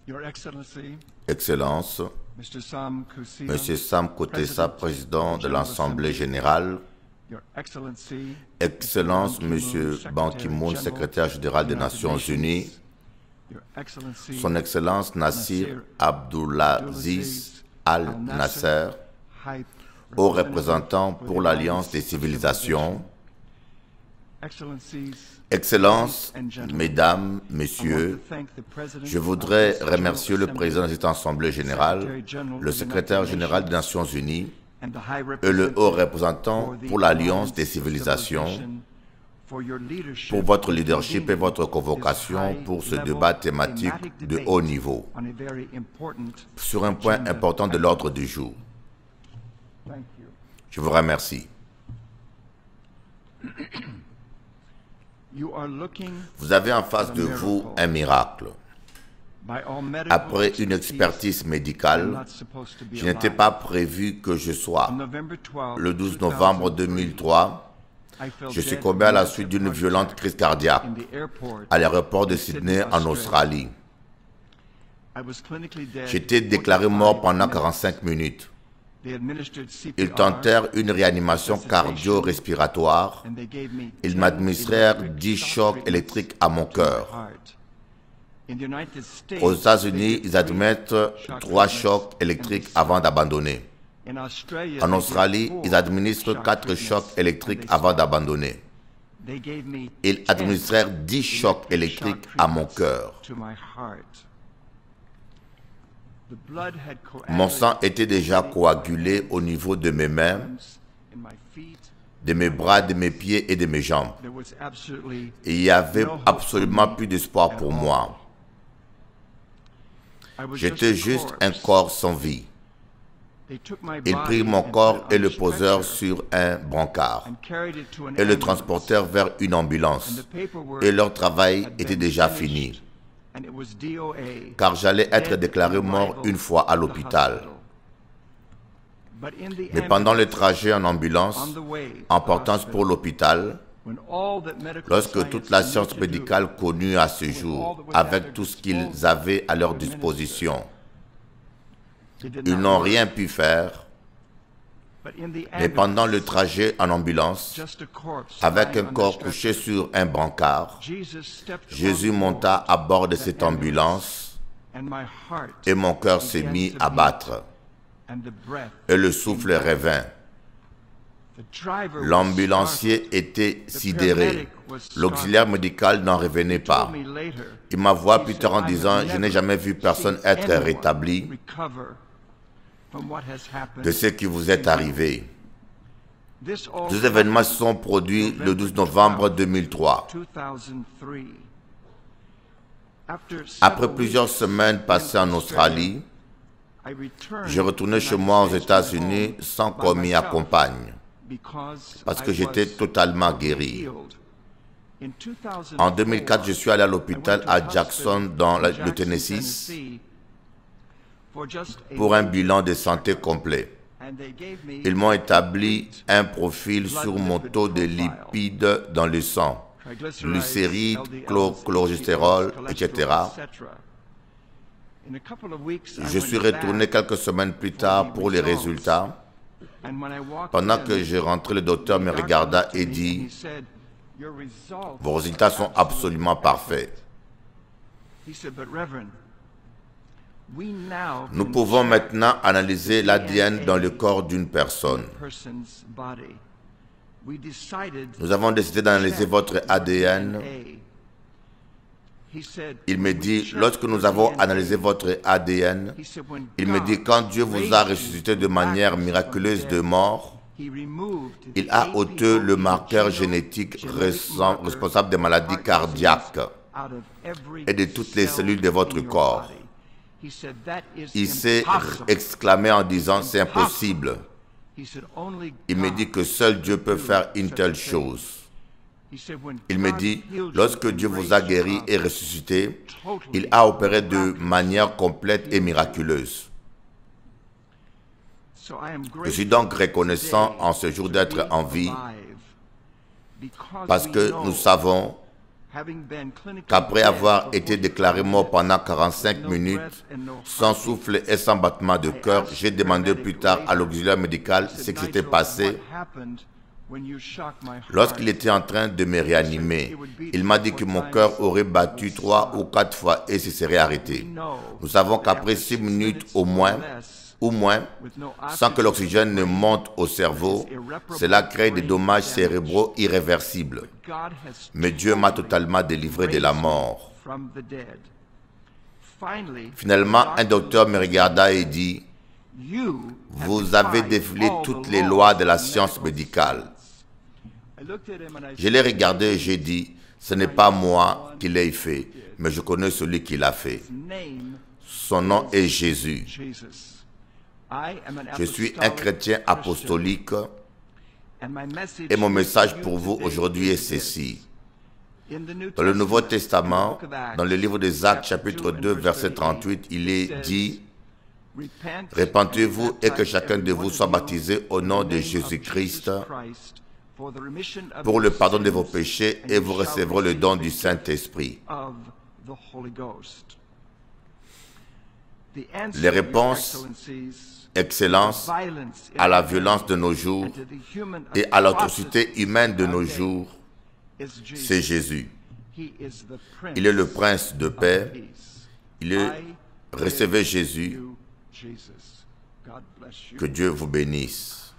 Your Excellency, Excellences, Mr. Sam Kousia, Monsieur Sam Kutesa, président de l'Assemblée générale, Your Excellency, Excellence, Monsieur Ban Ki-moon, secrétaire général des Nations Unies, Your Excellency, Son Excellence Nasir Abdulaziz Al-Nasser, High haut représentant pour l'Alliance des civilisations, Excellencies, Excellences, Mesdames, Messieurs, je voudrais remercier le président de cette Assemblée générale, le secrétaire général des Nations Unies et le haut représentant pour l'Alliance des civilisations pour votre leadership et votre convocation pour ce débat thématique de haut niveau sur un point important de l'ordre du jour. Je vous remercie. Vous avez en face de vous un miracle. Après une expertise médicale, je n'étais pas prévu que je sois. Le 12 novembre 2003, je succombais à la suite d'une violente crise cardiaque à l'aéroport de Sydney en Australie. J'étais déclaré mort pendant 45 minutes. Ils tentèrent une réanimation cardio-respiratoire. Ils m'administrèrent 10 chocs électriques à mon cœur. Aux États-Unis, ils admettent 3 chocs électriques avant d'abandonner. En Australie, ils administrent 4 chocs électriques avant d'abandonner. Ils administrèrent 10 chocs électriques à mon cœur. Mon sang était déjà coagulé au niveau de mes mains, de mes bras, de mes pieds et de mes jambes. Et il n'y avait absolument plus d'espoir pour moi. J'étais juste un corps sans vie. Ils prirent mon corps et le posèrent sur un brancard et le transportèrent vers une ambulance. Et leur travail était déjà fini, car j'allais être déclaré mort une fois à l'hôpital. Mais pendant le trajet en ambulance, en partance pour l'hôpital, lorsque toute la science médicale connue à ce jour, avec tout ce qu'ils avaient à leur disposition, ils n'ont rien pu faire. Mais pendant le trajet en ambulance, avec un corps couché sur un brancard, Jésus monta à bord de cette ambulance et mon cœur s'est mis à battre et le souffle revint. L'ambulancier était sidéré. L'auxiliaire médical n'en revenait pas. Il m'avoua plus tard en disant « Je n'ai jamais vu personne être rétabli de ce qui vous est arrivé. » Ces événements se sont produits le 12 novembre 2003. Après plusieurs semaines passées en Australie, je retournais chez moi aux États-Unis sans qu'on m'y accompagne, parce que j'étais totalement guéri. En 2004, je suis allé à l'hôpital à Jackson, dans le Tennessee, pour un bilan de santé complet. Ils m'ont établi un profil sur mon taux de lipides dans le sang, glycérides, cholestérol, etc. Je suis retourné quelques semaines plus tard pour les résultats. Pendant que je rentrais, le docteur me regarda et dit « Vos résultats sont absolument parfaits. Nous pouvons maintenant analyser l'ADN dans le corps d'une personne. Nous avons décidé d'analyser votre ADN. » Il me dit, lorsque nous avons analysé votre ADN, il me dit, quand Dieu vous a ressuscité de manière miraculeuse de mort, il a ôté le marqueur génétique responsable des maladies cardiaques et de toutes les cellules de votre corps. Il s'est exclamé en disant, c'est impossible. Il me dit que seul Dieu peut faire une telle chose. Il me dit, lorsque Dieu vous a guéri et ressuscité, il a opéré de manière complète et miraculeuse. Je suis donc reconnaissant en ce jour d'être en vie, parce que nous savons qu'après avoir été déclaré mort pendant 45 minutes, sans souffle et sans battement de cœur, j'ai demandé plus tard à l'auxiliaire médical ce qui s'était passé lorsqu'il était en train de me réanimer. Il m'a dit que mon cœur aurait battu 3 ou 4 fois et se serait arrêté. Nous savons qu'après 6 minutes ou moins, sans que l'oxygène ne monte au cerveau, cela crée des dommages cérébraux irréversibles. Mais Dieu m'a totalement délivré de la mort. Finalement, un docteur me regarda et dit, « Vous avez défié toutes les lois de la science médicale. » Je l'ai regardé et j'ai dit, « Ce n'est pas moi qui l'ai fait, mais je connais celui qui l'a fait. Son nom est Jésus. » Je suis un chrétien apostolique et mon message pour vous aujourd'hui est ceci. Dans le Nouveau Testament, dans le livre des Actes chapitre 2 verset 38, il est dit, « Repentez-vous et que chacun de vous soit baptisé au nom de Jésus-Christ pour le pardon de vos péchés et vous recevrez le don du Saint-Esprit. » Les réponses, excellence, à la violence de nos jours et à l'atrocité humaine de nos jours, c'est Jésus. Il est le prince de paix. Recevez Jésus. Que Dieu vous bénisse.